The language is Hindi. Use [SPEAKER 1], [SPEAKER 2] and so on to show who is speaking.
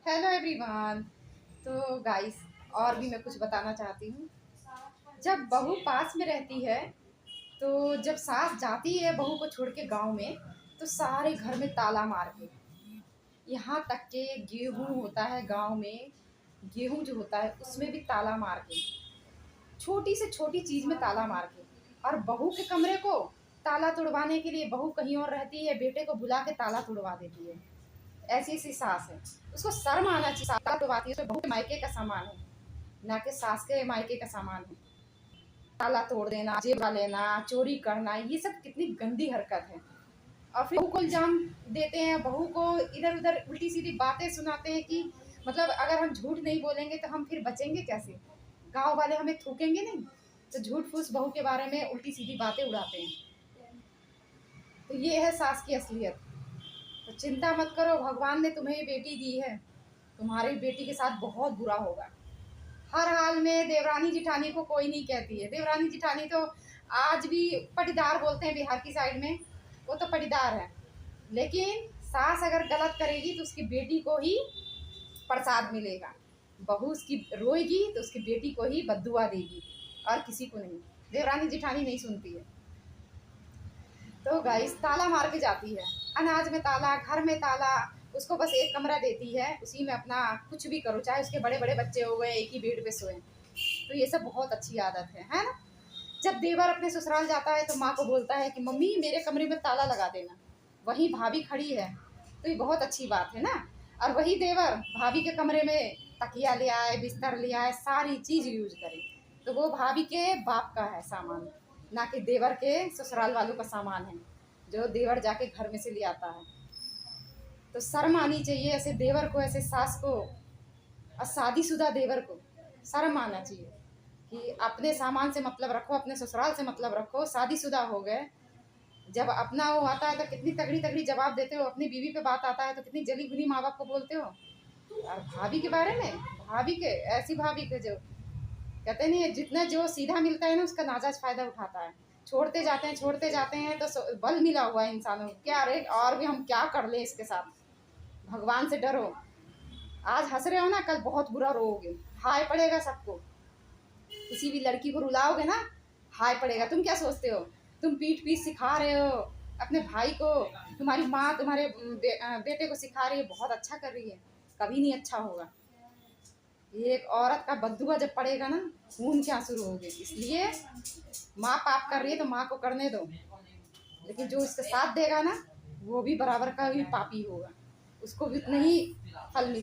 [SPEAKER 1] Hello everyone. तो गाइस, और भी मैं कुछ बताना चाहती हूँ। जब बहू पास में रहती है तो जब सास जाती है बहू को छोड़ के गाँव में, तो सारे घर में ताला मार के, यहाँ तक के गेहूँ होता है गाँव में, गेहूँ जो होता है उसमें भी ताला मार के, छोटी से छोटी चीज़ में ताला मार के। और बहू के कमरे को ताला तुड़वाने के लिए बहू कहीं और रहती है, बेटे को बुला के ताला तुड़वा देती है। ऐसी ऐसी सास है, उसको शर्म आना चाहिए। सास तुड़वाती है, उसमें बहू के मायके का सामान है, ना कि सास के मायके का सामान है। ताला तोड़ देना, जेब चुरा लेना, चोरी करना, ये सब कितनी गंदी हरकत है। और फिर बहू को इल्जाम देते हैं, बहू को इधर उधर उल्टी सीधी बातें सुनाते हैं कि मतलब अगर हम झूठ नहीं बोलेंगे तो हम फिर बचेंगे कैसे, गांव वाले हमें थूकेंगे नहीं। तो झूठ फूस बहू के बारे में उल्टी सीधी बातें उड़ाते हैं। तो ये है सास की असलियत। तो चिंता मत करो, भगवान ने तुम्हें बेटी दी है, तुम्हारी बेटी के साथ बहुत बुरा होगा। हर हाल में देवरानी जिठानी को कोई नहीं कहती है। देवरानी जिठानी तो आज भी पटीदार बोलते हैं बिहार की साइड में, वो तो पटीदार है। लेकिन सास अगर गलत करेगी तो उसकी बेटी को ही प्रसाद मिलेगा। बहू उसकी रोएगी तो उसकी बेटी को ही बद्दुआ देगी, और किसी को नहीं। देवरानी जिठानी नहीं सुनती है। तो गाइस, ताला मार के जाती है, अनाज में ताला, घर में ताला। उसको बस एक कमरा देती है, उसी में अपना कुछ भी करो, चाहे उसके बड़े बड़े बच्चे हो गए एक ही बेड पे सोए। तो ये सब बहुत अच्छी आदत है ना। जब देवर अपने ससुराल जाता है तो माँ को बोलता है कि मम्मी मेरे कमरे में ताला लगा देना। वही भाभी खड़ी है, तो ये बहुत अच्छी बात है ना। और वही देवर भाभी के कमरे में तकिया ले आए, बिस्तर ले आए, सारी चीज़ यूज करे, तो वो भाभी के बाप का है सामान, ना कि देवर के ससुराल वालों का सामान है जो देवर जाके घर में से ले आता है। तो शर्म आनी चाहिए ऐसे देवर को, ऐसे सास को, और शादीशुदा देवर को शर्म आना चाहिए कि अपने सामान से मतलब रखो, अपने ससुराल से मतलब रखो। शादीशुदा हो गए, जब अपना वो आता है तो कितनी तगड़ी तगड़ी जवाब देते हो, अपनी बीवी पे बात आता है तो कितनी जली भुनी माँ बाप को बोलते हो। और भाभी के बारे में, भाभी के ऐसी भाभी के जो कहते नहीं है, जितना जो सीधा मिलता है ना उसका नाजायज फायदा उठाता है। छोड़ते जाते हैं तो बल मिला हुआ है इंसानों को, क्या अरे और भी हम क्या कर लें इसके साथ। भगवान से डरो। आज हंस रहे हो ना, कल बहुत बुरा रोओगे, हाय पड़ेगा सबको। किसी भी लड़की को रुलाओगे ना, हाय पड़ेगा। तुम क्या सोचते हो, तुम पीठ पीठ सिखा रहे हो अपने भाई को, तुम्हारी माँ तुम्हारे बेटे को सिखा रही है बहुत अच्छा कर रही है, कभी नहीं अच्छा होगा। ये एक औरत का बद्दुआ जब पड़ेगा ना, खून के आंसू होंगे। इसलिए माँ पाप कर रही है तो माँ को करने दो, लेकिन जो इसका साथ देगा ना वो भी बराबर का भी पापी होगा, उसको भी उतना ही फल मिलेगा।